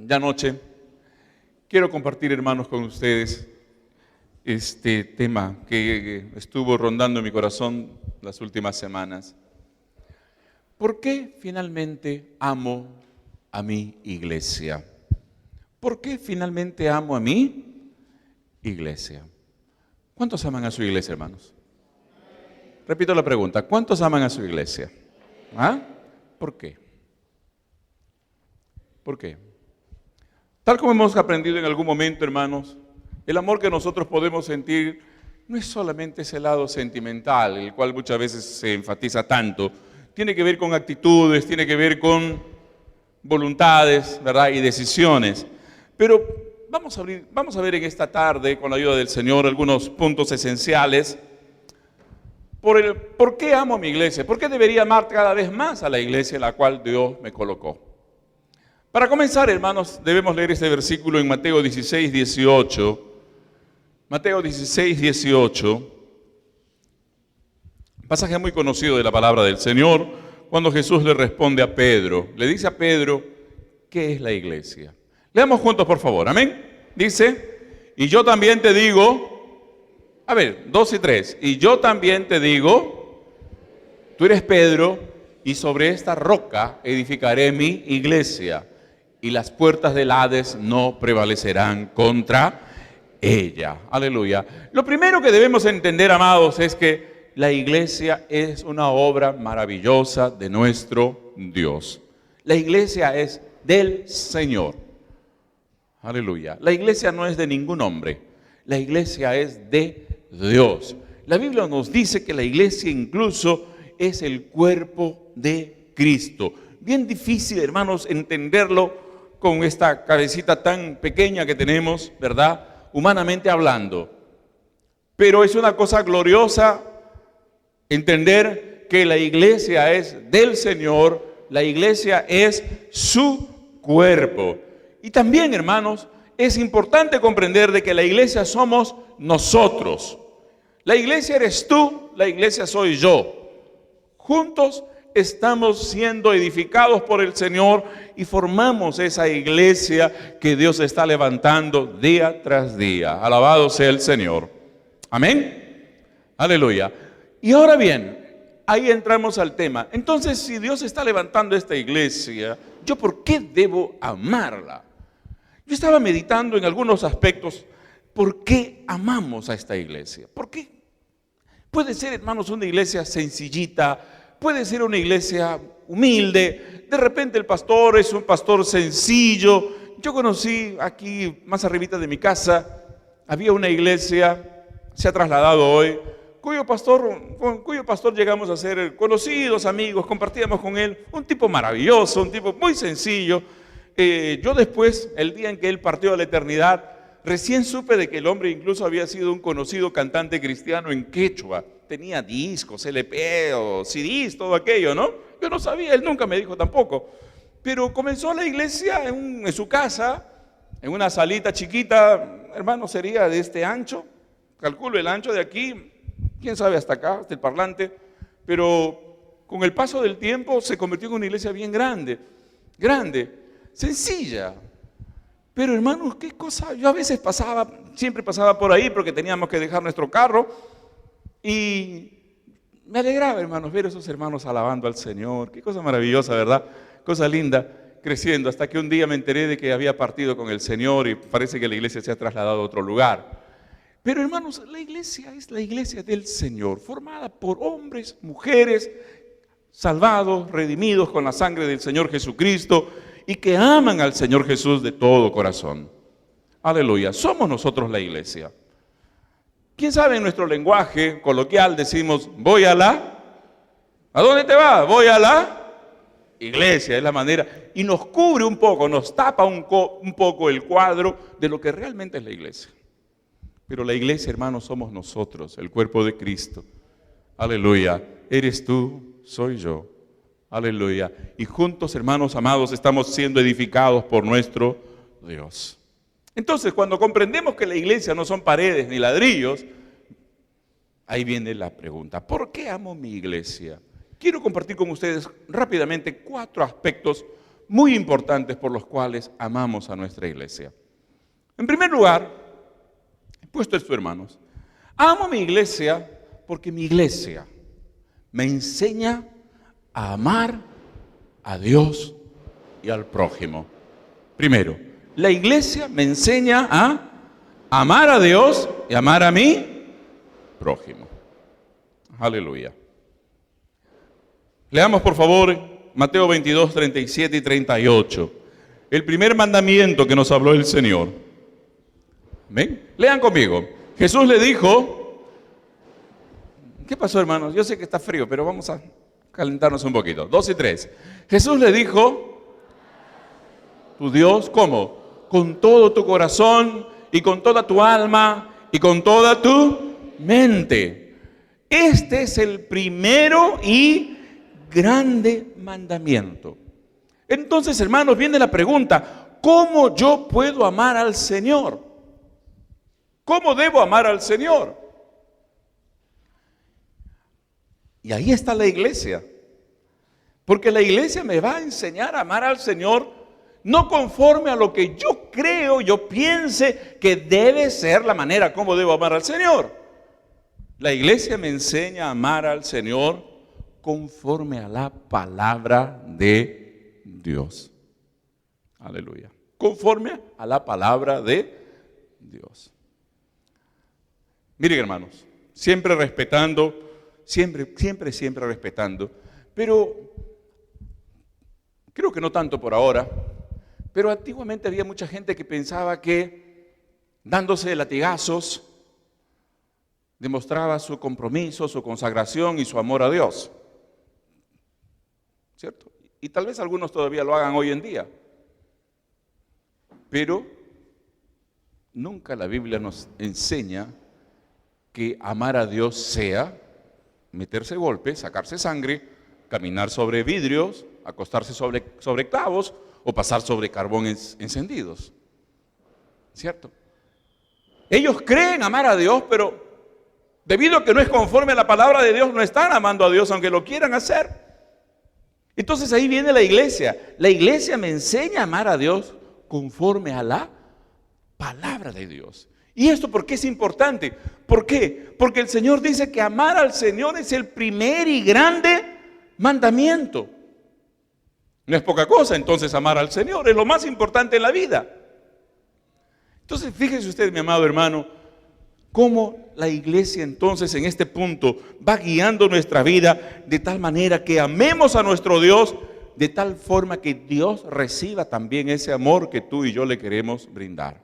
ya noche, quiero compartir, hermanos, con ustedes este tema que estuvo rondando en mi corazón las últimas semanas. ¿Por qué finalmente amo a mi iglesia? ¿Por qué finalmente amo a mi iglesia? ¿Cuántos aman a su iglesia, hermanos? Repito la pregunta, ¿cuántos aman a su iglesia? ¿Ah? ¿Por qué? ¿Por qué? Tal como hemos aprendido en algún momento, hermanos, el amor que nosotros podemos sentir no es solamente ese lado sentimental, el cual muchas veces se enfatiza tanto. Tiene que ver con actitudes, tiene que ver con voluntades, ¿verdad? Y decisiones. Pero vamos a ver en esta tarde, con la ayuda del Señor, algunos puntos esenciales por qué amo a mi iglesia, por qué debería amar cada vez más a la iglesia en la cual Dios me colocó. Para comenzar, hermanos, debemos leer este versículo en Mateo 16, 18. Mateo 16, 18. Un pasaje muy conocido de la palabra del Señor, cuando Jesús le responde a Pedro. Le dice a Pedro, ¿qué es la iglesia? Leamos juntos, por favor, amén. Dice, y yo también te digo, 2 y 3. Y yo también te digo, tú eres Pedro, y sobre esta roca edificaré mi iglesia, y las puertas del Hades no prevalecerán contra ella. Aleluya. Lo primero que debemos entender, amados, es que la iglesia es una obra maravillosa de nuestro Dios. La iglesia es del Señor. Aleluya. La iglesia no es de ningún hombre. La iglesia es de Dios. La Biblia nos dice que la iglesia incluso es el cuerpo de Cristo. Bien difícil, hermanos, entenderlo con esta cabecita tan pequeña que tenemos, ¿verdad? Humanamente hablando. Pero es una cosa gloriosa entender que la iglesia es del Señor, la iglesia es su cuerpo. Y también, hermanos, es importante comprender de que la iglesia somos nosotros. La iglesia eres tú, la iglesia soy yo. Juntos estamos siendo edificados por el Señor y formamos esa iglesia que Dios está levantando día tras día. Alabado sea el Señor. Amén. Aleluya. Y ahora bien, ahí entramos al tema. Entonces, si Dios está levantando esta iglesia, ¿yo por qué debo amarla? Yo estaba meditando en algunos aspectos. ¿Por qué amamos a esta iglesia? ¿Por qué? Puede ser, hermanos, una iglesia sencillita, puede ser una iglesia humilde. De repente el pastor es un pastor sencillo. Yo conocí aquí, más arribita de mi casa, había una iglesia, se ha trasladado hoy, cuyo pastor llegamos a ser conocidos, amigos, compartíamos con él. Un tipo maravilloso, un tipo muy sencillo. Yo después, el día en que él partió a la eternidad, recién supe de que el hombre incluso había sido un conocido cantante cristiano en quechua. Tenía discos, LP o CDs, todo aquello, ¿no? Yo no sabía, él nunca me dijo tampoco. Pero comenzó la iglesia en su casa, en una salita chiquita, hermano, sería de este ancho. Calculo el ancho de aquí, quién sabe hasta acá, hasta el parlante. Pero con el paso del tiempo se convirtió en una iglesia bien grande, sencilla. Pero hermanos, qué cosa, yo a veces siempre pasaba por ahí porque teníamos que dejar nuestro carro y me alegraba, hermanos, ver a esos hermanos alabando al Señor. Qué cosa maravillosa, ¿verdad? Cosa linda, creciendo, hasta que un día me enteré de que había partido con el Señor y parece que la iglesia se ha trasladado a otro lugar. Pero hermanos, la iglesia es la iglesia del Señor, formada por hombres, mujeres, salvados, redimidos con la sangre del Señor Jesucristo, y que aman al Señor Jesús de todo corazón. Aleluya, somos nosotros la iglesia. ¿Quién sabe en nuestro lenguaje coloquial decimos, voy a la? ¿A dónde te vas? Voy a la iglesia, es la manera. Y nos cubre un poco, nos tapa un poco el cuadro de lo que realmente es la iglesia. Pero la iglesia, hermanos, somos nosotros, el cuerpo de Cristo. Aleluya, eres tú, soy yo. Aleluya. Y juntos, hermanos amados, estamos siendo edificados por nuestro Dios. Entonces, cuando comprendemos que la iglesia no son paredes ni ladrillos, ahí viene la pregunta, ¿por qué amo mi iglesia? Quiero compartir con ustedes rápidamente 4 aspectos muy importantes por los cuales amamos a nuestra iglesia. En primer lugar, he puesto esto, hermanos. Amo a mi iglesia porque mi iglesia me enseña a amar a Dios y al prójimo. Primero, la iglesia me enseña a amar a Dios y amar a mi prójimo. Aleluya. Leamos por favor Mateo 22, 37 y 38. El primer mandamiento que nos habló el Señor. ¿Ven? Lean conmigo. Jesús le dijo, ¿qué pasó, hermanos? Yo sé que está frío, pero vamos a calentarnos un poquito. 2 y 3. Jesús le dijo, tu Dios, ¿cómo? Con todo tu corazón y con toda tu alma y con toda tu mente. Este es el primero y grande mandamiento. Entonces, hermanos, viene la pregunta, ¿cómo yo puedo amar al Señor? ¿Cómo debo amar al Señor? Y ahí está la iglesia. Porque la iglesia me va a enseñar a amar al Señor no conforme a lo que yo creo, yo piense que debe ser la manera como debo amar al Señor. La iglesia me enseña a amar al Señor conforme a la palabra de Dios. Aleluya. Conforme a la palabra de Dios. Miren, hermanos, siempre respetando, siempre respetando, pero creo que no tanto por ahora, pero antiguamente había mucha gente que pensaba que dándose latigazos demostraba su compromiso, su consagración y su amor a Dios. ¿Cierto? Y tal vez algunos todavía lo hagan hoy en día. Pero nunca la Biblia nos enseña que amar a Dios sea meterse golpes, sacarse sangre, caminar sobre vidrios, acostarse sobre clavos o pasar sobre carbón encendidos. ¿Cierto? Ellos creen amar a Dios, pero debido a que no es conforme a la palabra de Dios, no están amando a Dios aunque lo quieran hacer. Entonces ahí viene la iglesia. La iglesia me enseña a amar a Dios conforme a la palabra de Dios. ¿Y esto por qué es importante? ¿Por qué? Porque el Señor dice que amar al Señor es el primer y grande mandamiento. No es poca cosa, entonces amar al Señor es lo más importante en la vida. Entonces fíjese usted, mi amado hermano, cómo la iglesia entonces en este punto va guiando nuestra vida de tal manera que amemos a nuestro Dios, de tal forma que Dios reciba también ese amor que tú y yo le queremos brindar.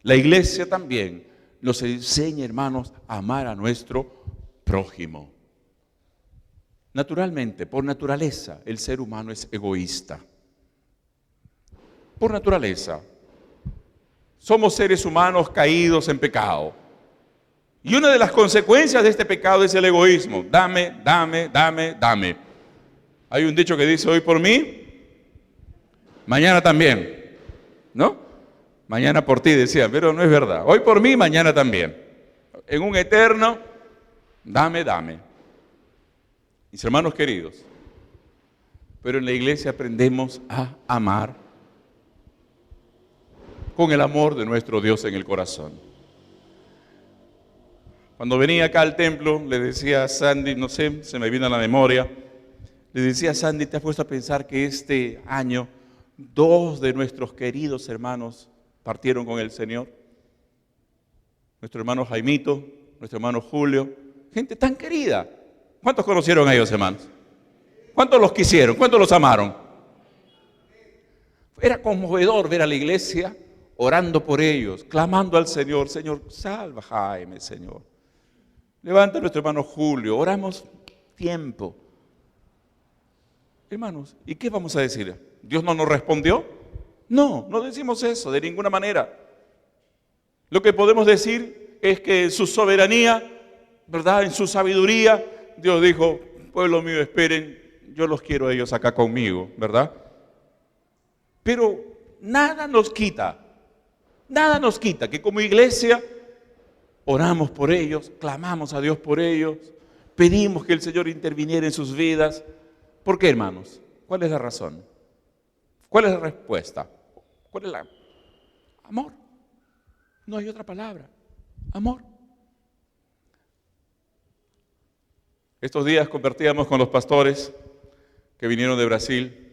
La iglesia también nos enseña, hermanos, a amar a nuestro prójimo. Naturalmente, por naturaleza, el ser humano es egoísta. Por naturaleza. Somos seres humanos caídos en pecado. Y una de las consecuencias de este pecado es el egoísmo. Dame, dame, dame, dame. Hay un dicho que dice, hoy por mí, mañana también. ¿No? Mañana por ti, decía, pero no es verdad. Hoy por mí, mañana también. En un eterno, dame, dame. Mis hermanos queridos, pero en la iglesia aprendemos a amar con el amor de nuestro Dios en el corazón. Cuando venía acá al templo, le decía a Sandy, no sé, se me vino a la memoria, le decía a Sandy, ¿te has puesto a pensar que este año 2 de nuestros queridos hermanos partieron con el Señor? Nuestro hermano Jaimito, nuestro hermano Julio, gente tan querida. ¿Cuántos conocieron a ellos, hermanos? ¿Cuántos los quisieron? ¿Cuántos los amaron? Era conmovedor ver a la iglesia orando por ellos, clamando al Señor, Señor, salva a Jaime, Señor. Levanta a nuestro hermano Julio, oramos tiempo. Hermanos, ¿y qué vamos a decir? ¿Dios no nos respondió? No, no decimos eso de ninguna manera. Lo que podemos decir es que en su soberanía, ¿verdad? En su sabiduría, Dios dijo, pueblo mío, esperen, yo los quiero a ellos acá conmigo, ¿verdad? Pero nada nos quita que como iglesia oramos por ellos, clamamos a Dios por ellos, pedimos que el Señor interviniera en sus vidas. ¿Por qué, hermanos? ¿Cuál es la razón? ¿Cuál es la respuesta? ¿Cuál es la? Amor. No hay otra palabra. Amor. Estos días compartíamos con los pastores que vinieron de Brasil.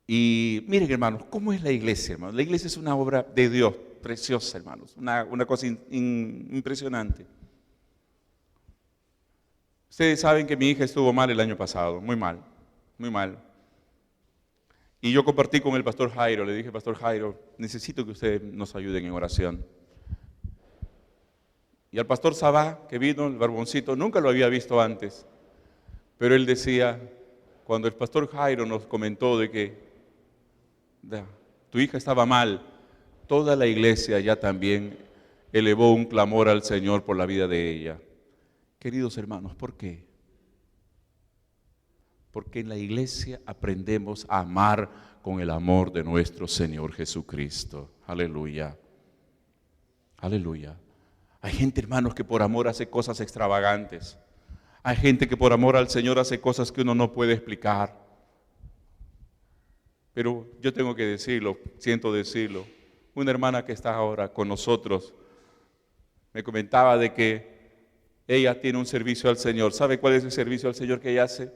Y miren, hermanos, ¿cómo es la iglesia, hermanos? La iglesia es una obra de Dios, preciosa, hermanos. Una cosa impresionante. Ustedes saben que mi hija estuvo mal el año pasado, muy mal, muy mal. Y yo compartí con el pastor Jairo, le dije, pastor Jairo, necesito que ustedes nos ayuden en oración. Y al pastor Sabá, que vino, el barboncito, nunca lo había visto antes. Pero él decía, cuando el pastor Jairo nos comentó de que tu hija estaba mal, toda la iglesia ya también elevó un clamor al Señor por la vida de ella. Queridos hermanos, ¿por qué? Porque en la iglesia aprendemos a amar con el amor de nuestro Señor Jesucristo. Aleluya. Aleluya. Hay gente, hermanos, que por amor hace cosas extravagantes. Hay gente que por amor al Señor hace cosas que uno no puede explicar. Pero yo tengo que decirlo, siento decirlo. Una hermana que está ahora con nosotros me comentaba de que ella tiene un servicio al Señor. ¿Sabe cuál es el servicio al Señor que ella hace?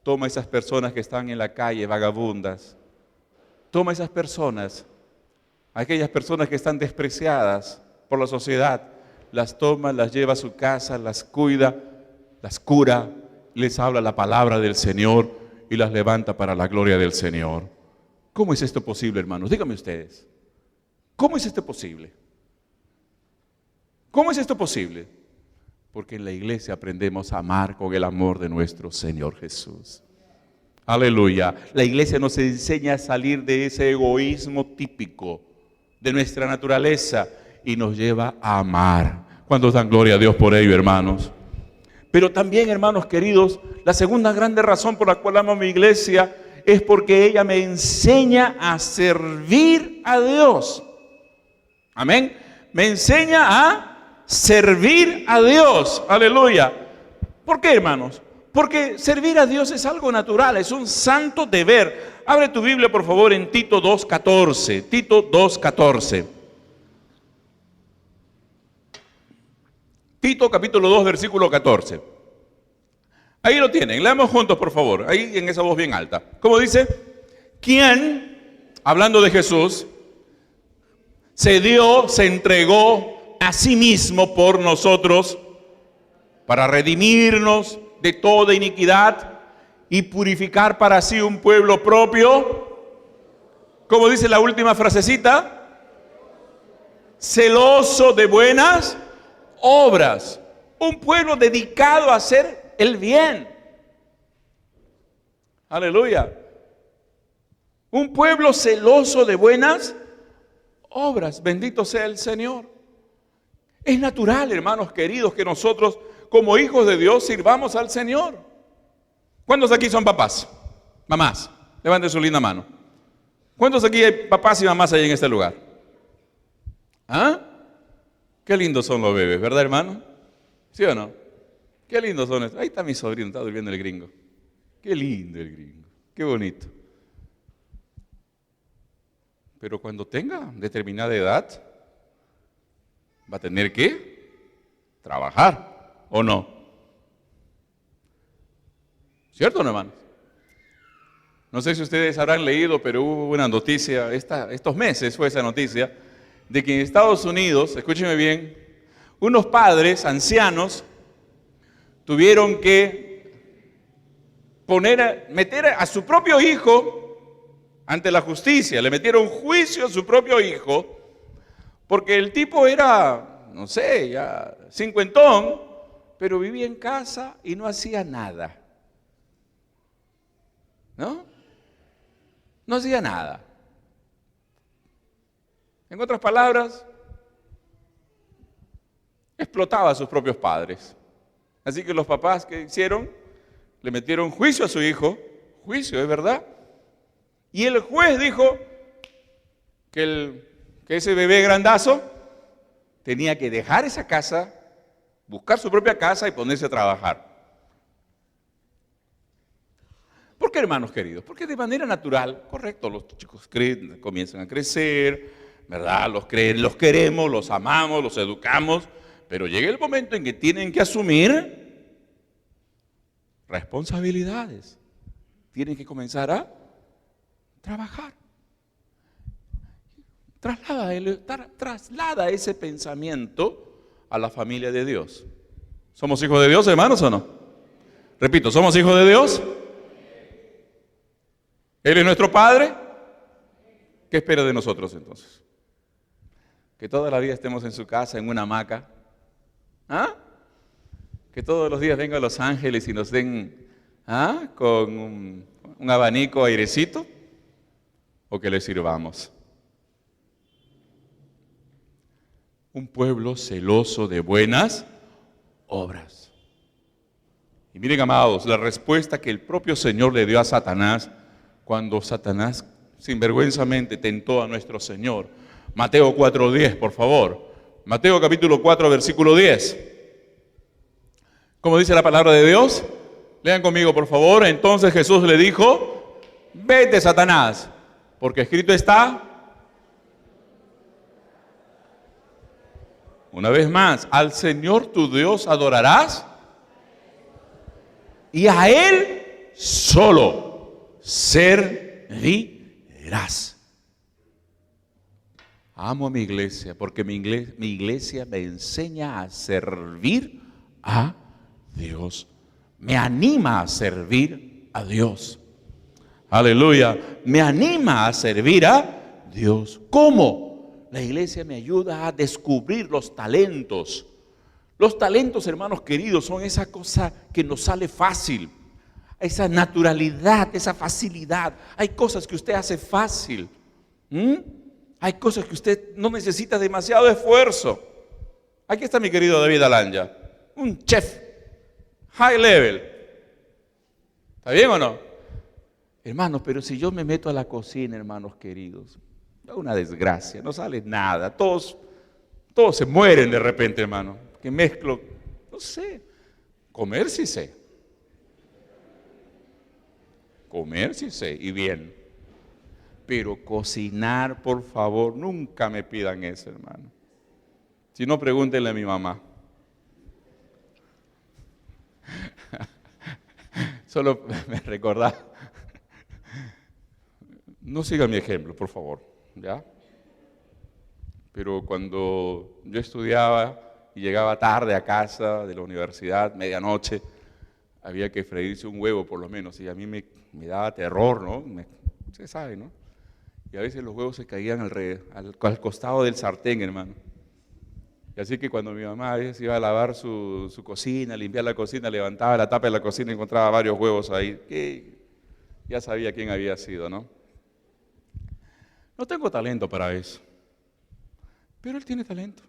Toma esas personas que están en la calle, vagabundas. Toma esas personas, aquellas personas que están despreciadas por la sociedad. Las toma, las lleva a su casa, las cuida, las cura, les habla la palabra del Señor y las levanta para la gloria del Señor. ¿Cómo es esto posible, hermanos? Díganme ustedes. ¿Cómo es esto posible? ¿Cómo es esto posible? Porque en la iglesia aprendemos a amar con el amor de nuestro Señor Jesús. Aleluya. La iglesia nos enseña a salir de ese egoísmo típico de nuestra naturaleza y nos lleva a amar. ¿Cuántos dan gloria a Dios por ello, hermanos? Pero también, hermanos queridos, la segunda grande razón por la cual amo a mi iglesia es porque ella me enseña a servir a Dios. Amén. Me enseña a servir a Dios. Aleluya. ¿Por qué, hermanos? Porque servir a Dios es algo natural, es un santo deber. Abre tu Biblia, por favor, en Tito 2:14. Tito 2:14. Tito capítulo 2, versículo 14. Ahí lo tienen, leamos juntos, por favor, ahí en esa voz bien alta. ¿Cómo dice? ¿Quién, hablando de Jesús, se dio, se entregó a sí mismo por nosotros para redimirnos de toda iniquidad y purificar para sí un pueblo propio? ¿Cómo dice la última frasecita? Celoso de buenas obras. Un pueblo dedicado a hacer el bien. Aleluya. Un pueblo celoso de buenas obras. Bendito sea el Señor. Es natural, hermanos queridos, que nosotros como hijos de Dios sirvamos al Señor. ¿Cuántos aquí son papás? Mamás, levanten su linda mano. ¿Cuántos aquí hay papás y mamás ahí en este lugar? ¿Ah? Qué lindos son los bebés, ¿verdad, hermano? ¿Sí o no? Qué lindos son estos. Ahí está mi sobrino, está durmiendo el gringo. Qué lindo el gringo, qué bonito. Pero cuando tenga determinada edad, va a tener que trabajar, ¿o no? ¿Cierto o no, hermanos? No sé si ustedes habrán leído, pero hubo una noticia, estos meses fue esa noticia, de que en Estados Unidos, escúchenme bien, unos padres ancianos tuvieron que meter a su propio hijo ante la justicia. Le metieron juicio a su propio hijo porque el tipo era, no sé, ya cincuentón, pero vivía en casa y no hacía nada. ¿No? No hacía nada. En otras palabras, explotaba a sus propios padres. Así que los papás, ¿qué hicieron? Le metieron juicio a su hijo. Juicio, ¿es verdad? Y el juez dijo que ese bebé grandazo tenía que dejar esa casa, buscar su propia casa y ponerse a trabajar. ¿Por qué, hermanos queridos? Porque de manera natural, correcto, los chicos comienzan a crecer, ¿verdad? Los queremos, los amamos, los educamos, pero llega el momento en que tienen que asumir responsabilidades. Tienen que comenzar a trabajar. Traslada ese pensamiento a la familia de Dios. ¿Somos hijos de Dios, hermanos, o no? Repito, ¿somos hijos de Dios? ¿Él es nuestro Padre? ¿Qué espera de nosotros entonces? Que toda la vida estemos en su casa, en una hamaca. ¿Ah? Que todos los días vengan los ángeles y nos den con un abanico airecito. ¿O que le sirvamos? Un pueblo celoso de buenas obras. Y miren, amados, la respuesta que el propio Señor le dio a Satanás cuando Satanás sinvergüenzamente tentó a nuestro Señor. Mateo 4:10, por favor. Mateo capítulo 4, versículo 10. ¿Cómo dice la palabra de Dios? Lean conmigo, por favor. Entonces Jesús le dijo: vete, Satanás, porque escrito está. Una vez más, al Señor tu Dios adorarás y a Él solo servirás. Amo a mi iglesia porque mi iglesia me enseña a servir a Dios. Me anima a servir a Dios. Aleluya. Me anima a servir a Dios. ¿Cómo? La iglesia me ayuda a descubrir los talentos. Los talentos, hermanos queridos, son esa cosa que nos sale fácil. Esa naturalidad, esa facilidad. Hay cosas que usted hace fácil. Hay cosas que usted no necesita demasiado esfuerzo. Aquí está mi querido David Alanya, un chef, high level. ¿Está bien o no? Hermanos, pero si yo me meto a la cocina, hermanos queridos, es una desgracia, no sale nada. Todos se mueren de repente, hermano. Que mezclo, no sé, comer sí sé. Comer sí sé, y bien. Pero cocinar, por favor, nunca me pidan eso, hermano. Si no, pregúntenle a mi mamá. Solo me recordaba. No sigan mi ejemplo, por favor, ¿ya? Pero cuando yo estudiaba y llegaba tarde a casa de la universidad, medianoche, había que freírse un huevo por lo menos, y a mí me daba terror, ¿no? Usted sabe, ¿no? Y a veces los huevos se caían al costado del sartén, hermano. Y así que cuando mi mamá a veces iba a lavar su cocina, limpiar la cocina, levantaba la tapa de la cocina y encontraba varios huevos ahí, que ya sabía quién había sido, ¿no? No tengo talento para eso, pero él tiene talento.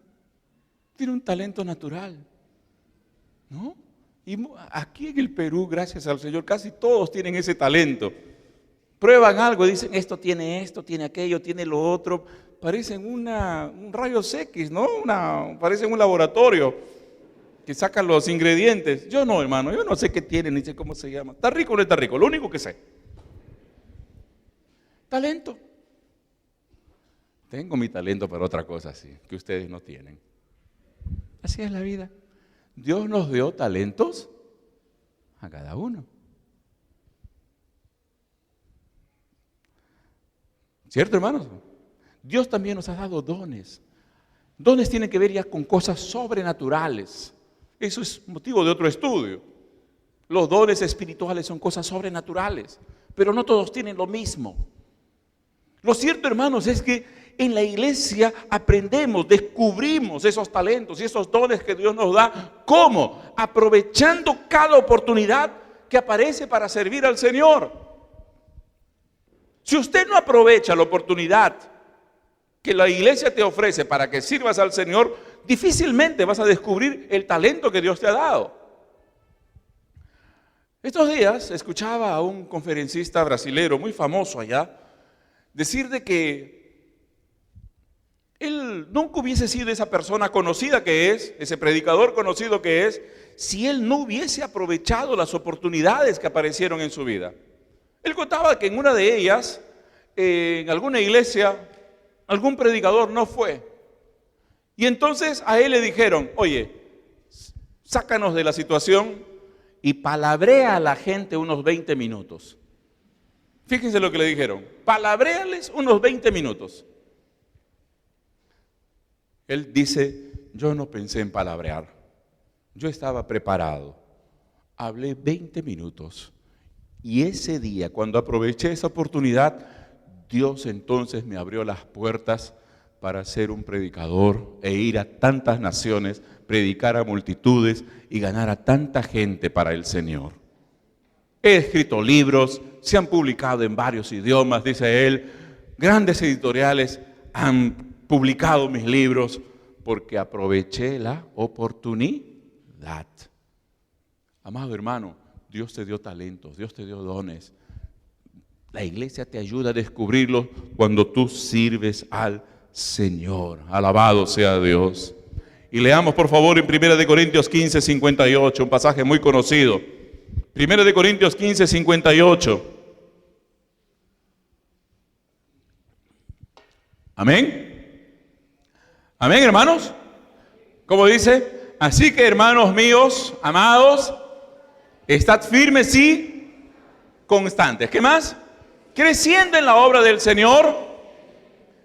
Tiene un talento natural, ¿no? Y aquí en el Perú, gracias al Señor, casi todos tienen ese talento. Prueban algo, dicen esto, tiene aquello, tiene lo otro. Parecen un rayos X, ¿no? Parecen un laboratorio que sacan los ingredientes. Yo no, hermano, yo no sé qué tiene, ni sé cómo se llama. ¿Está rico o no está rico? Lo único que sé. Talento. Tengo mi talento para otra cosa, sí, que ustedes no tienen. Así es la vida. Dios nos dio talentos a cada uno. ¿Cierto, hermanos? Dios también nos ha dado dones. Dones tienen que ver ya con cosas sobrenaturales. Eso es motivo de otro estudio. Los dones espirituales son cosas sobrenaturales, pero no todos tienen lo mismo. Lo cierto, hermanos, es que en la iglesia aprendemos, descubrimos esos talentos y esos dones que Dios nos da. ¿Cómo? Aprovechando cada oportunidad que aparece para servir al Señor. Si usted no aprovecha la oportunidad que la iglesia te ofrece para que sirvas al Señor, difícilmente vas a descubrir el talento que Dios te ha dado. Estos días escuchaba a un conferencista brasilero muy famoso allá decir de que él nunca hubiese sido esa persona conocida que es, ese predicador conocido que es, si él no hubiese aprovechado las oportunidades que aparecieron en su vida. Él contaba que en una de ellas, en alguna iglesia, algún predicador no fue. Y entonces a él le dijeron, oye, sácanos de la situación y palabrea a la gente unos 20 minutos. Fíjense lo que le dijeron, palabréales unos 20 minutos. Él dice, yo no pensé en palabrear, yo estaba preparado. Hablé 20 minutos y ese día, cuando aproveché esa oportunidad, Dios entonces me abrió las puertas para ser un predicador e ir a tantas naciones, predicar a multitudes y ganar a tanta gente para el Señor. He escrito libros, se han publicado en varios idiomas, dice él, grandes editoriales han publicado mis libros porque aproveché la oportunidad. Amado hermano, Dios te dio talentos, Dios te dio dones. La iglesia te ayuda a descubrirlos cuando tú sirves al Señor. Alabado sea Dios. Y leamos por favor en 1 Corintios 15, 58, un pasaje muy conocido. 1 Corintios 15, 58. Amén. Amén, hermanos. ¿Cómo dice? Así que, hermanos míos, amados, estad firmes y constantes. ¿Qué más? Creciendo en la obra del Señor.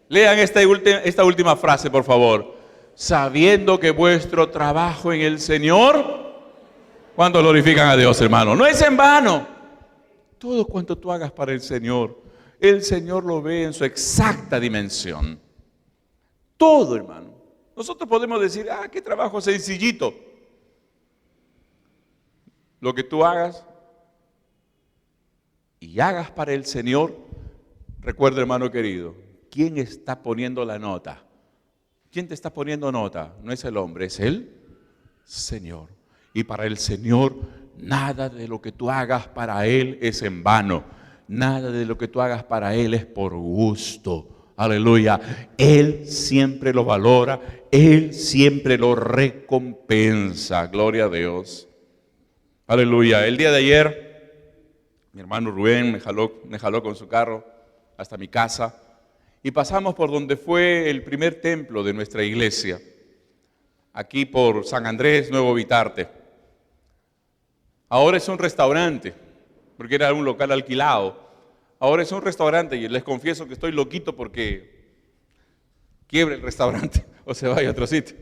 Lean esta última frase, por favor. Sabiendo que vuestro trabajo en el Señor, ¿cuánto glorifican a Dios, hermano? No es en vano. Todo cuanto tú hagas para el Señor lo ve en su exacta dimensión. Todo, hermano. Nosotros podemos decir, qué trabajo sencillito. Lo que tú hagas y hagas para el Señor, recuerda, hermano querido, ¿quién está poniendo la nota? ¿Quién te está poniendo nota? No es el hombre, es el Señor. Y para el Señor, nada de lo que tú hagas para Él es en vano. Nada de lo que tú hagas para Él es por gusto. Aleluya. Él siempre lo valora, Él siempre lo recompensa. Gloria a Dios. Aleluya. El día de ayer, mi hermano Rubén me jaló con su carro hasta mi casa y pasamos por donde fue el primer templo de nuestra iglesia, aquí por San Andrés, Nuevo Vitarte. Ahora es un restaurante, porque era un local alquilado. Ahora es un restaurante y les confieso que estoy loquito porque quiebre el restaurante o se vaya a otro sitio.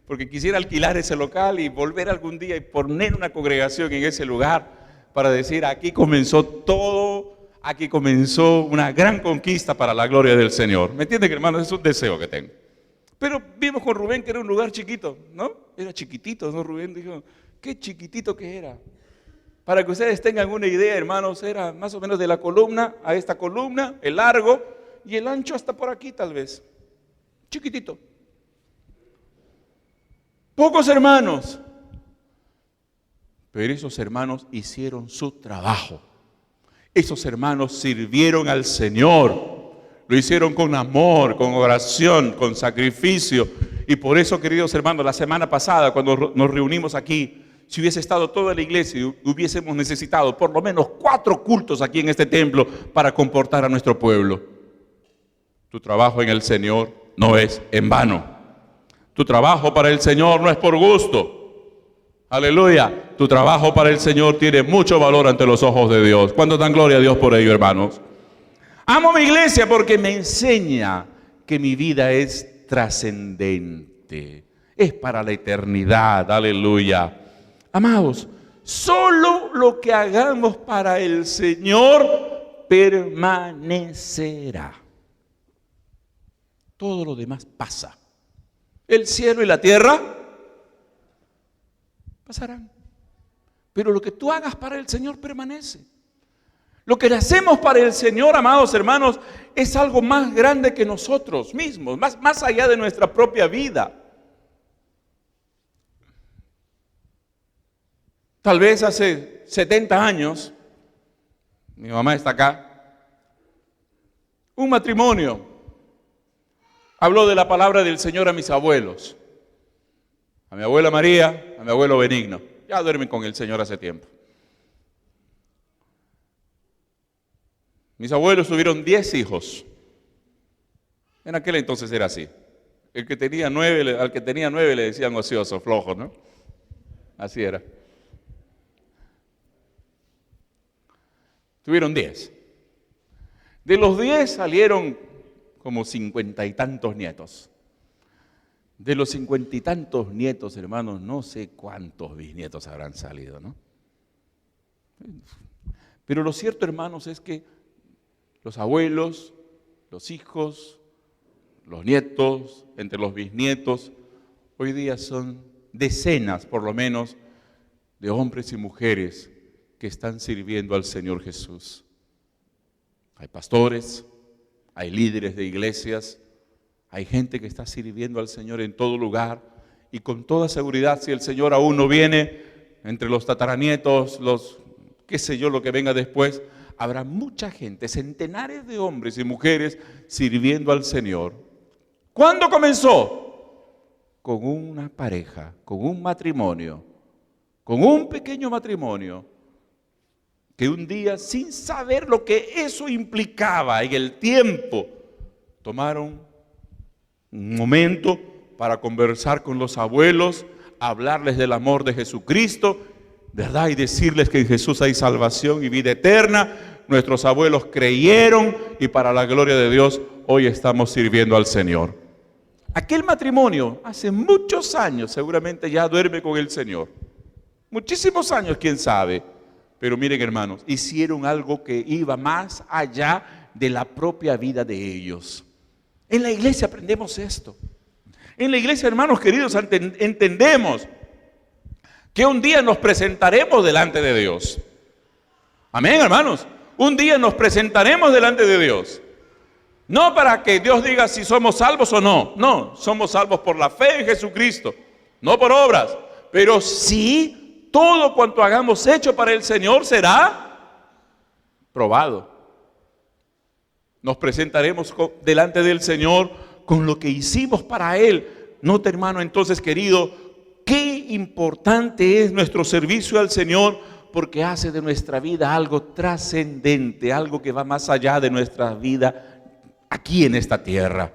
Porque quisiera alquilar ese local y volver algún día y poner una congregación en ese lugar para decir, aquí comenzó todo, aquí comenzó una gran conquista para la gloria del Señor. ¿Me entienden, hermanos? Es un deseo que tengo. Pero vimos con Rubén que era un lugar chiquito, ¿no? Era chiquitito, ¿no? Rubén dijo, qué chiquitito que era. Para que ustedes tengan una idea, hermanos, era más o menos de la columna a esta columna, el largo y el ancho hasta por aquí tal vez. Chiquitito. Pocos hermanos. Pero esos hermanos hicieron su trabajo. Esos hermanos sirvieron al Señor. Lo hicieron con amor, con oración, con sacrificio. Y por eso, queridos hermanos, la semana pasada cuando nos reunimos aquí, si hubiese estado toda la iglesia, hubiésemos necesitado por lo menos 4 cultos aquí en este templo para comportar a nuestro pueblo. Tu trabajo en el Señor no es en vano. Tu trabajo para el Señor no es por gusto. Aleluya. Tu trabajo para el Señor tiene mucho valor ante los ojos de Dios. ¿Cuánto dan gloria a Dios por ello, hermanos? Amo mi iglesia porque me enseña que mi vida es trascendente. Es para la eternidad. Aleluya. Amados, solo lo que hagamos para el Señor permanecerá. Todo lo demás pasa. El cielo y la tierra pasarán. Pero lo que tú hagas para el Señor permanece. Lo que hacemos para el Señor, amados hermanos, es algo más grande que nosotros mismos, más allá de nuestra propia vida. Tal vez hace 70 años, mi mamá está acá, un matrimonio habló de la palabra del Señor a mis abuelos, a mi abuela María, a mi abuelo Benigno. Ya duermen con el Señor hace tiempo. Mis abuelos tuvieron 10 hijos. En aquel entonces era así. El que tenía 9, al que tenía 9 le decían ocioso, flojo, ¿no? Así era. Tuvieron 10. De los 10 salieron como 50 y tantos nietos. De los 50 y tantos nietos, hermanos, no sé cuántos bisnietos habrán salido, ¿no? Pero lo cierto, hermanos, es que los abuelos, los hijos, los nietos, entre los bisnietos, hoy día son decenas, por lo menos, de hombres y mujeres que están sirviendo al Señor Jesús. Hay pastores, hay líderes de iglesias, hay gente que está sirviendo al Señor en todo lugar, y con toda seguridad, si el Señor aún no viene, entre los tataranietos, los qué sé yo, lo que venga después, habrá mucha gente, centenares de hombres y mujeres sirviendo al Señor. ¿Cuándo comenzó? Con una pareja, con un matrimonio, con un pequeño matrimonio, que un día, sin saber lo que eso implicaba en el tiempo, tomaron un momento para conversar con los abuelos, hablarles del amor de Jesucristo, ¿verdad? Y decirles que en Jesús hay salvación y vida eterna. Nuestros abuelos creyeron y para la gloria de Dios hoy estamos sirviendo al Señor. Aquel matrimonio hace muchos años seguramente ya duerme con el Señor. Muchísimos años, quién sabe. Pero miren, hermanos, hicieron algo que iba más allá de la propia vida de ellos. En la iglesia aprendemos esto. En la iglesia, hermanos queridos, entendemos que un día nos presentaremos delante de Dios. Amén, hermanos. Un día nos presentaremos delante de Dios. No para que Dios diga si somos salvos o no. No, somos salvos por la fe en Jesucristo, no por obras. Pero sí, todo cuanto hagamos hecho para el Señor será probado. Nos presentaremos delante del Señor con lo que hicimos para Él. Note, hermano, entonces, querido, qué importante es nuestro servicio al Señor, porque hace de nuestra vida algo trascendente, algo que va más allá de nuestra vida aquí en esta tierra.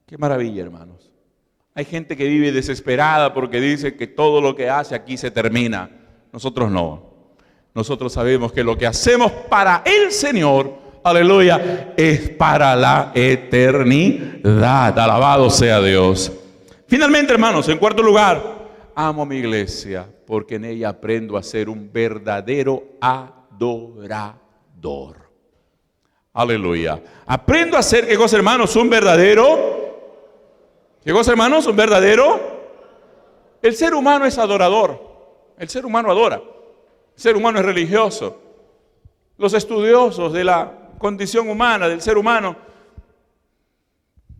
Qué maravilla, hermanos. Hay gente que vive desesperada porque dice que todo lo que hace aquí se termina. Nosotros no. Nosotros sabemos que lo que hacemos para el Señor, aleluya, es para la eternidad. Alabado sea Dios. Finalmente, hermanos, en cuarto lugar, amo mi iglesia porque en ella aprendo a ser un verdadero adorador. Aleluya. Aprendo a ser, ¿qué cosa, hermanos? Un verdadero. ¿Qué cosa, hermanos? Un verdadero. El ser humano es adorador. El ser humano adora. El ser humano es religioso. Los estudiosos de la condición humana, del ser humano,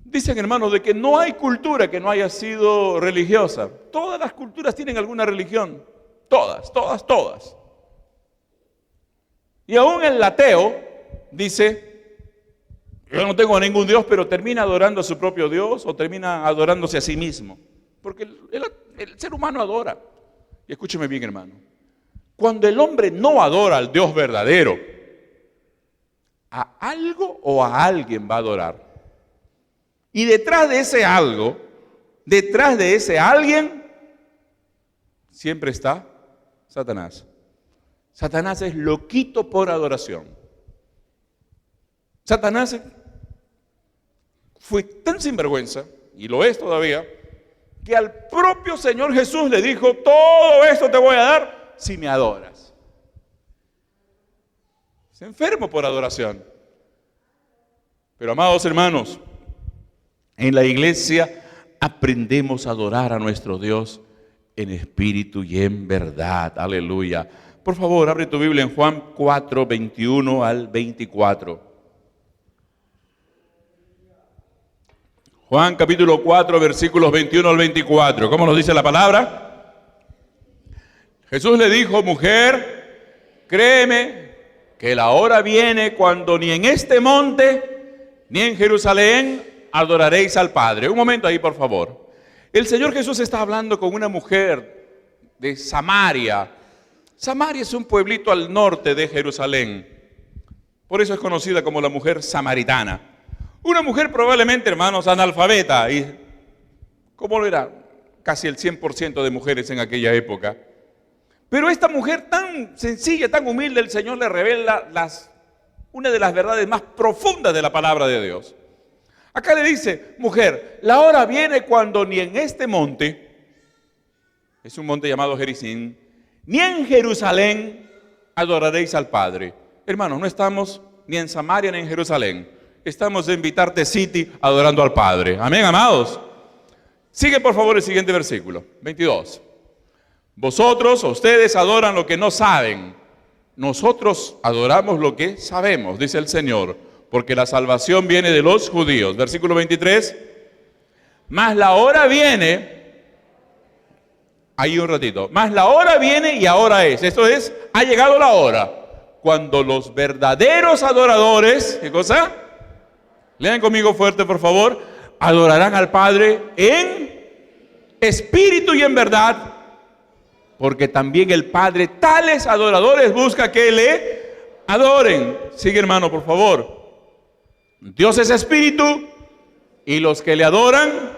dicen, hermanos, de que no hay cultura que no haya sido religiosa. Todas las culturas tienen alguna religión. Todas. Y aún el ateo dice, yo no tengo a ningún Dios, pero termina adorando a su propio Dios o termina adorándose a sí mismo. Porque el ser humano adora. Y escúcheme bien, hermano. Cuando el hombre no adora al Dios verdadero, a algo o a alguien va a adorar. Y detrás de ese algo, detrás de ese alguien, siempre está Satanás. Satanás es loquito por adoración. Satanás fue tan sinvergüenza, y lo es todavía, que al propio Señor Jesús le dijo, todo esto te voy a dar si me adoras. Es enfermo por adoración. Pero amados hermanos, en la iglesia aprendemos a adorar a nuestro Dios en espíritu y en verdad. Aleluya. Por favor, abre tu Biblia en Juan 4, 21 al 24. Juan capítulo 4, versículos 21 al 24. ¿Cómo nos dice la palabra? Jesús le dijo, mujer, créeme que la hora viene cuando ni en este monte ni en Jerusalén adoraréis al Padre. Un momento ahí, por favor. El Señor Jesús está hablando con una mujer de Samaria. Samaria es un pueblito al norte de Jerusalén. Por eso es conocida como la mujer samaritana. Una mujer probablemente, hermanos, analfabeta. ¿Y cómo lo era? Casi el 100% de mujeres en aquella época. Pero esta mujer tan sencilla, tan humilde, el Señor le revela una de las verdades más profundas de la palabra de Dios. Acá le dice, mujer, la hora viene cuando ni en este monte, es un monte llamado Gerizim, ni en Jerusalén adoraréis al Padre. Hermanos, no estamos ni en Samaria ni en Jerusalén. Estamos en Vitarte City adorando al Padre. Amén, amados. Sigue por favor el siguiente versículo, 22. Vosotros, ustedes adoran lo que no saben. Nosotros adoramos lo que sabemos, dice el Señor, porque la salvación viene de los judíos. Versículo 23. Mas la hora viene, ahí un ratito, mas la hora viene y ahora es. Esto es, ha llegado la hora, cuando los verdaderos adoradores, ¿qué cosa? Lean conmigo fuerte, por favor. Adorarán al Padre en espíritu y en verdad, porque también el Padre tales adoradores busca que le adoren. Sigue, hermano, por favor. Dios es espíritu y los que le adoran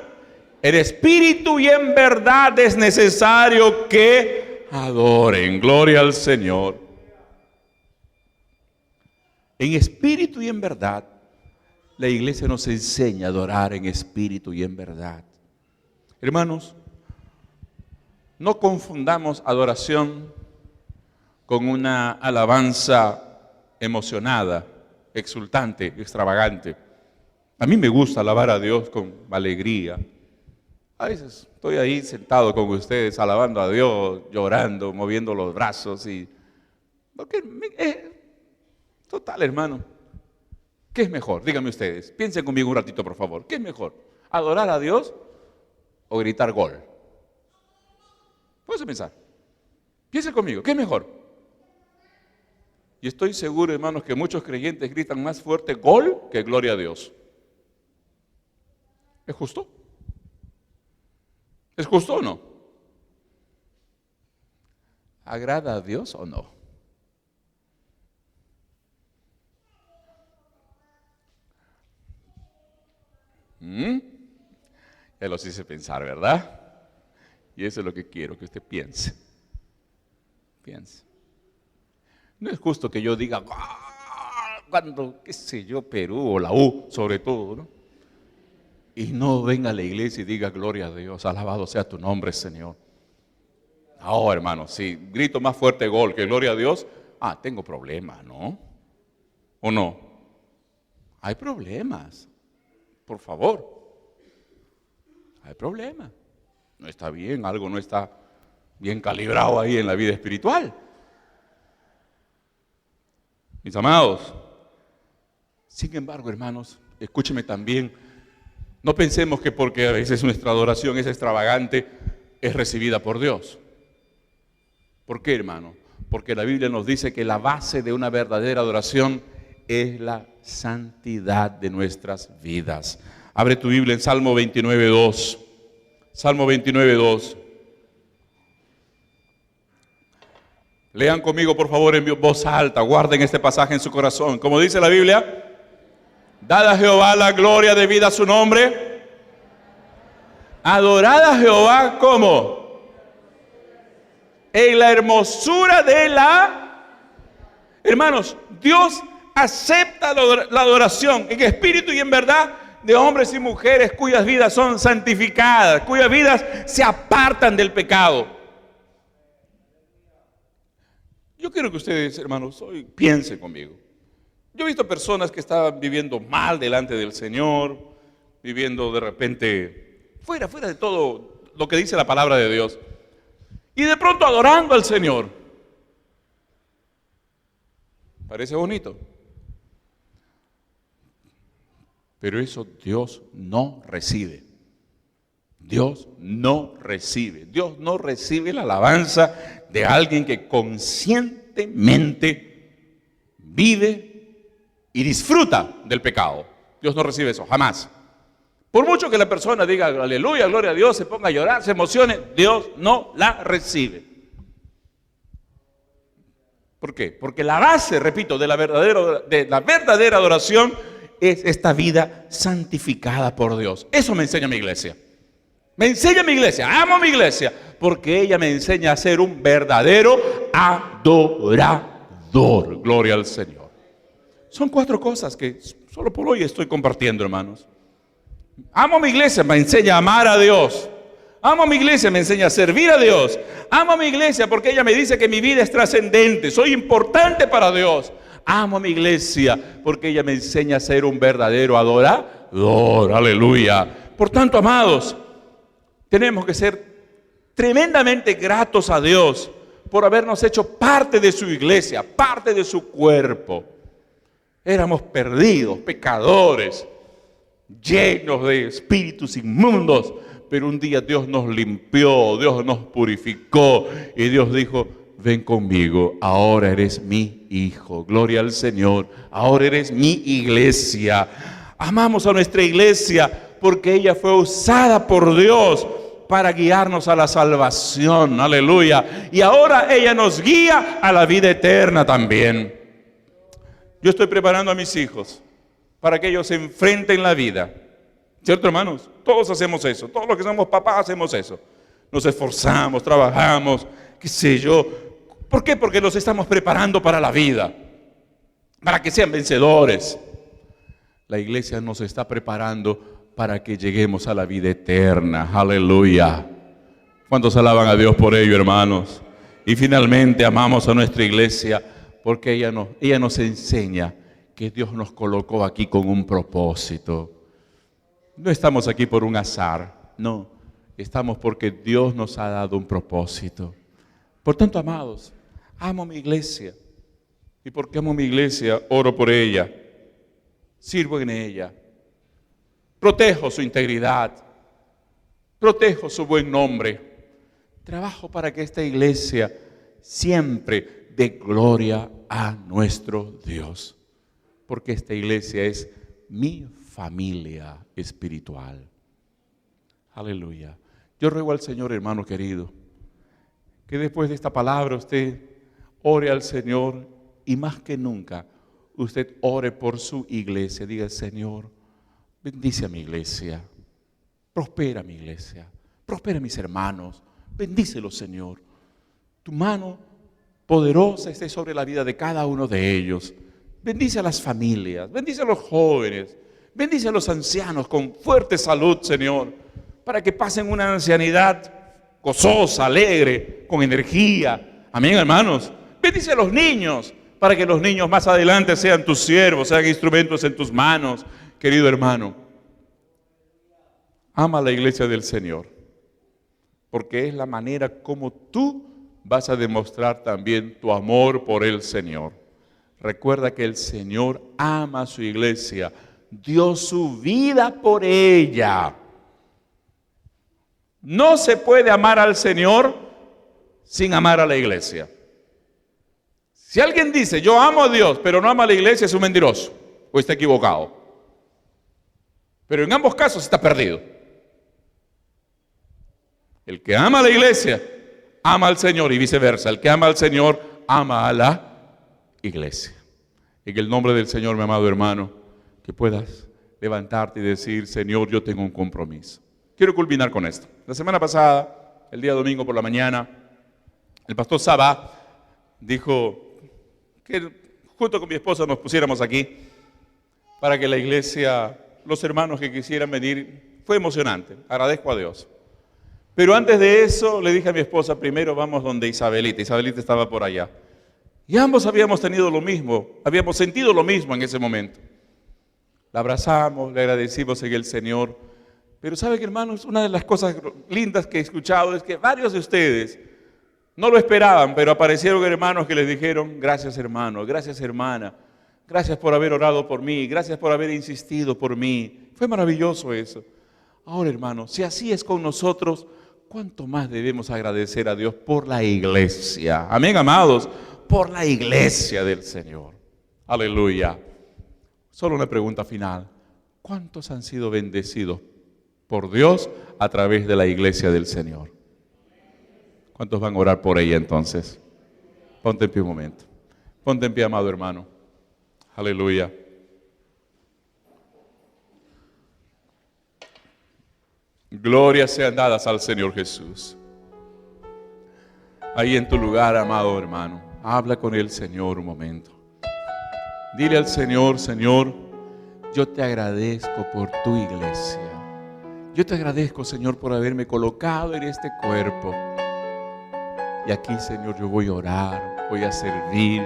en espíritu y en verdad es necesario que adoren. Gloria al Señor. En espíritu y en verdad, la iglesia nos enseña a adorar en espíritu y en verdad. Hermanos, no confundamos adoración con una alabanza emocionada, exultante, extravagante. A mí me gusta alabar a Dios con alegría. A veces estoy ahí sentado con ustedes, alabando a Dios, llorando, moviendo los brazos y... Total, hermano. ¿Qué es mejor? Díganme ustedes. Piensen conmigo un ratito, por favor. ¿Qué es mejor? ¿Adorar a Dios o gritar gol? Puedes pensar. Piensen conmigo. ¿Qué es mejor? Y estoy seguro, hermanos, que muchos creyentes gritan más fuerte gol que gloria a Dios. ¿Es justo? ¿Es justo o no? ¿Agrada a Dios o no? Ya los hice pensar, ¿verdad? Y eso es lo que quiero que usted piense. Piense. No es justo que yo diga, cuando, qué sé yo, Perú o la U, sobre todo, ¿no? Y no venga a la iglesia y diga, gloria a Dios, alabado sea tu nombre, Señor. No, hermano, si grito más fuerte gol que gloria a Dios, tengo problemas, ¿no? ¿O no? Hay problemas. Por favor. Hay problemas. No está bien, algo no está bien calibrado ahí en la vida espiritual. Mis amados, sin embargo, hermanos, escúcheme también, no pensemos que porque a veces nuestra adoración es extravagante, es recibida por Dios. ¿Por qué, hermano? Porque la Biblia nos dice que la base de una verdadera adoración es la santidad de nuestras vidas. Abre tu Biblia en Salmo 29:2. Salmo 29:2. Lean conmigo, por favor, en voz alta. Guarden este pasaje en su corazón. Como dice la Biblia, dad a Jehová la gloria debida a su nombre. Adorad a Jehová, ¿cómo? En la hermosura de la... Hermanos, Dios acepta la adoración en espíritu y en verdad de hombres y mujeres cuyas vidas son santificadas, cuyas vidas se apartan del pecado. Yo quiero que ustedes, hermanos, hoy piensen conmigo. Yo he visto personas que estaban viviendo mal delante del Señor, viviendo de repente fuera de todo lo que dice la palabra de Dios, y de pronto adorando al Señor. Parece bonito. Pero eso Dios no recibe. Dios no recibe. Dios no recibe la alabanza de alguien que conscientemente vive y disfruta del pecado. Dios no recibe eso, jamás. Por mucho que la persona diga aleluya, gloria a Dios, se ponga a llorar, se emocione, Dios no la recibe. ¿Por qué? Porque la base, repito, de la verdadera adoración es esta vida santificada por Dios. Eso me enseña mi iglesia. Me enseña mi iglesia, amo mi iglesia, porque ella me enseña a ser un verdadero adorador. Gloria al Señor. Son 4 cosas que solo por hoy estoy compartiendo, hermanos. Amo mi iglesia, me enseña a amar a Dios. Amo mi iglesia, me enseña a servir a Dios. Amo mi iglesia porque ella me dice que mi vida es trascendente, soy importante para Dios. Amo mi iglesia porque ella me enseña a ser un verdadero adorador. Aleluya. Por tanto, amados, tenemos que ser tremendamente gratos a Dios por habernos hecho parte de su iglesia, parte de su cuerpo. Éramos perdidos, pecadores, llenos de espíritus inmundos, pero un día Dios nos limpió, Dios nos purificó y Dios dijo: ven conmigo, ahora eres mi hijo. Gloria al Señor, ahora eres mi iglesia. Amamos a nuestra iglesia porque ella fue usada por Dios para guiarnos a la salvación. Aleluya. Y ahora ella nos guía a la vida eterna también. Yo estoy preparando a mis hijos para que ellos se enfrenten la vida. ¿Cierto, hermanos? Todos hacemos eso. Todos los que somos papás hacemos eso. Nos esforzamos, trabajamos, qué sé yo. ¿Por qué? Porque los estamos preparando para la vida, para que sean vencedores. La iglesia nos está preparando para que lleguemos a la vida eterna. Aleluya. ¿Cuántos alaban a Dios por ello, hermanos? Y finalmente amamos a nuestra iglesia porque ella nos enseña que Dios nos colocó aquí con un propósito. No estamos aquí por un azar, no. Estamos porque Dios nos ha dado un propósito. Por tanto, amados, amo mi iglesia. Y porque amo mi iglesia, oro por ella. Sirvo en ella. Protejo su integridad. Protejo su buen nombre. Trabajo para que esta iglesia siempre dé gloria a nuestro Dios. Porque esta iglesia es mi familia espiritual. Aleluya. Yo ruego al Señor, hermano querido, que después de esta palabra usted ore al Señor y más que nunca usted ore por su iglesia. Diga: Señor, bendice a mi iglesia, prospera mi iglesia, prospera a mis hermanos, bendícelos, Señor. Tu mano poderosa esté sobre la vida de cada uno de ellos. Bendice a las familias, bendice a los jóvenes, bendice a los ancianos con fuerte salud, Señor, para que pasen una ancianidad gozosa, alegre, con energía. Amén, hermanos. Bendice a los niños, para que los niños más adelante sean tus siervos, sean instrumentos en tus manos. Querido hermano, ama la iglesia del Señor, porque es la manera como tú vas a demostrar también tu amor por el Señor. Recuerda que el Señor ama a su iglesia, dio su vida por ella. No se puede amar al Señor sin amar a la iglesia. Si alguien dice: yo amo a Dios, pero no ama a la iglesia, es un mentiroso o está equivocado. Pero en ambos casos está perdido. El que ama a la iglesia, ama al Señor y viceversa. El que ama al Señor, ama a la iglesia. En el nombre del Señor, mi amado hermano, que puedas levantarte y decir: Señor, yo tengo un compromiso. Quiero culminar con esto. La semana pasada, el día domingo por la mañana, el pastor Sabá dijo que junto con mi esposa nos pusiéramos aquí para que la iglesia, los hermanos que quisieran venir. Fue emocionante, agradezco a Dios. Pero antes de eso le dije a mi esposa: primero vamos donde Isabelita. Isabelita estaba por allá. Y ambos habíamos tenido lo mismo, habíamos sentido lo mismo en ese momento. La abrazamos, le agradecimos en el Señor. Pero ¿saben, hermanos? Una de las cosas lindas que he escuchado es que varios de ustedes no lo esperaban, pero aparecieron hermanos que les dijeron: gracias, hermano, gracias, hermana, gracias por haber orado por mí, gracias por haber insistido por mí. Fue maravilloso eso. Ahora, hermanos, si así es con nosotros, ¿cuánto más debemos agradecer a Dios por la iglesia? Amén, amados, por la iglesia del Señor. Aleluya. Solo una pregunta final: ¿cuántos han sido bendecidos por Dios a través de la iglesia del Señor? ¿Cuántos van a orar por ella entonces? Ponte en pie un momento. Ponte en pie, amado hermano. Aleluya. Glorias sean dadas al Señor Jesús. Ahí en tu lugar, amado hermano, habla con el Señor un momento. Dile al Señor: Señor, yo te agradezco por tu iglesia. Yo te agradezco, Señor, por haberme colocado en este cuerpo. Y aquí, Señor, yo voy a orar, voy a servir.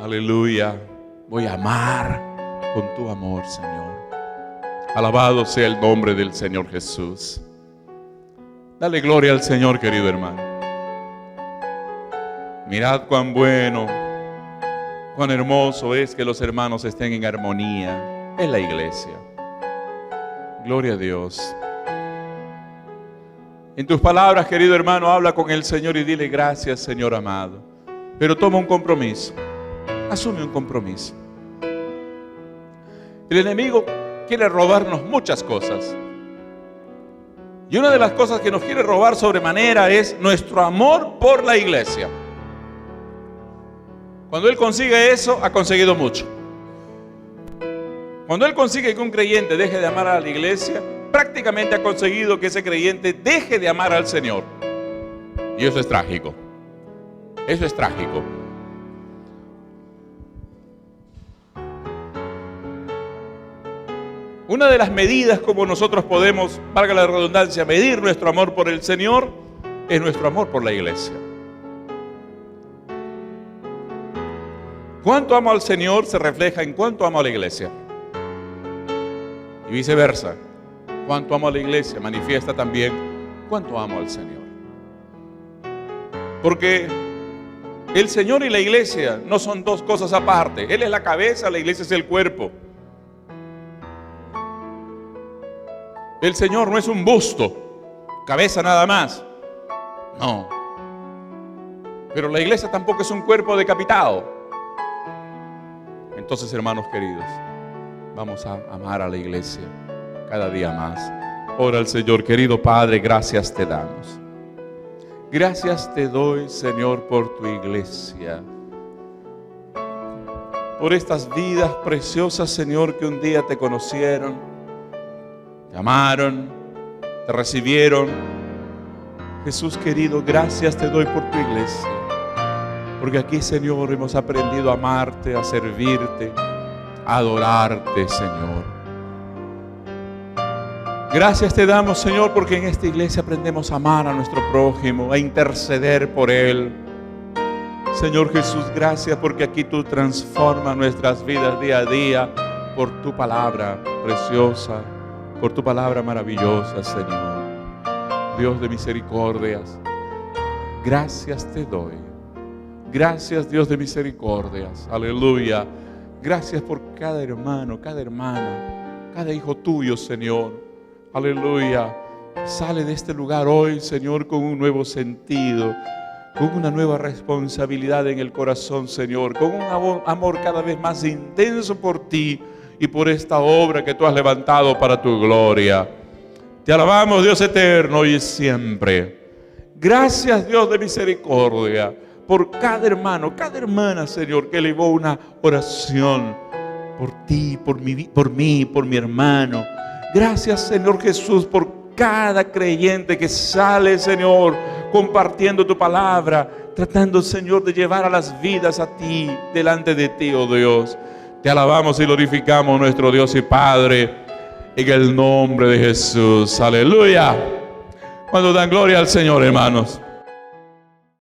Aleluya. Voy a amar con tu amor, Señor. Alabado sea el nombre del Señor Jesús. Dale gloria al Señor, querido hermano. Mirad cuán bueno, cuán hermoso es que los hermanos estén en armonía en la iglesia. Gloria a Dios. En tus palabras, querido hermano, habla con el Señor y dile: gracias, Señor amado. Pero toma un compromiso. Asume un compromiso. El enemigo quiere robarnos muchas cosas. Y una de las cosas que nos quiere robar sobremanera es nuestro amor por la iglesia. Cuando él consigue eso, ha conseguido mucho. Cuando él consigue que un creyente deje de amar a la iglesia, prácticamente ha conseguido que ese creyente deje de amar al Señor. Y eso es trágico. Eso es trágico. Una de las medidas como nosotros podemos, valga la redundancia, medir nuestro amor por el Señor, es nuestro amor por la iglesia. Cuánto amo al Señor se refleja en cuánto amo a la iglesia. Y viceversa. Cuánto amo a la iglesia manifiesta también cuánto amo al Señor. Porque el Señor y la iglesia no son dos cosas aparte. Él es la cabeza, la iglesia es el cuerpo. El Señor no es un busto, cabeza nada más. No. Pero la iglesia tampoco es un cuerpo decapitado. Entonces, hermanos queridos, vamos a amar a la iglesia cada día más. Ora al Señor. Querido Padre, gracias te damos. Gracias te doy, Señor, por tu iglesia. Por estas vidas preciosas, Señor, que un día te conocieron, te amaron, te recibieron. Jesús querido, gracias te doy por tu iglesia. Porque aquí, Señor, hemos aprendido a amarte, a servirte, a adorarte, Señor. Gracias te damos, Señor, porque en esta iglesia aprendemos a amar a nuestro prójimo, a interceder por él. Señor Jesús, gracias porque aquí tú transformas nuestras vidas día a día por tu palabra preciosa, por tu palabra maravillosa, Señor. Dios de misericordias, gracias te doy. Gracias, Dios de misericordias. Aleluya. Gracias por cada hermano, cada hermana, cada hijo tuyo, Señor. Aleluya. Sale de este lugar hoy, Señor, con un nuevo sentido, con una nueva responsabilidad en el corazón, Señor, con un amor cada vez más intenso por ti y por esta obra que tú has levantado para tu gloria. Te alabamos, Dios eterno, y siempre. Gracias, Dios de misericordia, por cada hermano, cada hermana, Señor, que elevó una oración por ti, por mí, por mi hermano. Gracias, Señor Jesús, por cada creyente que sale, Señor, compartiendo tu palabra, tratando, Señor, de llevar a las vidas a ti, delante de ti, oh Dios. Te alabamos y glorificamos, nuestro Dios y Padre, en el nombre de Jesús. Aleluya. Cuando dan gloria al Señor, hermanos.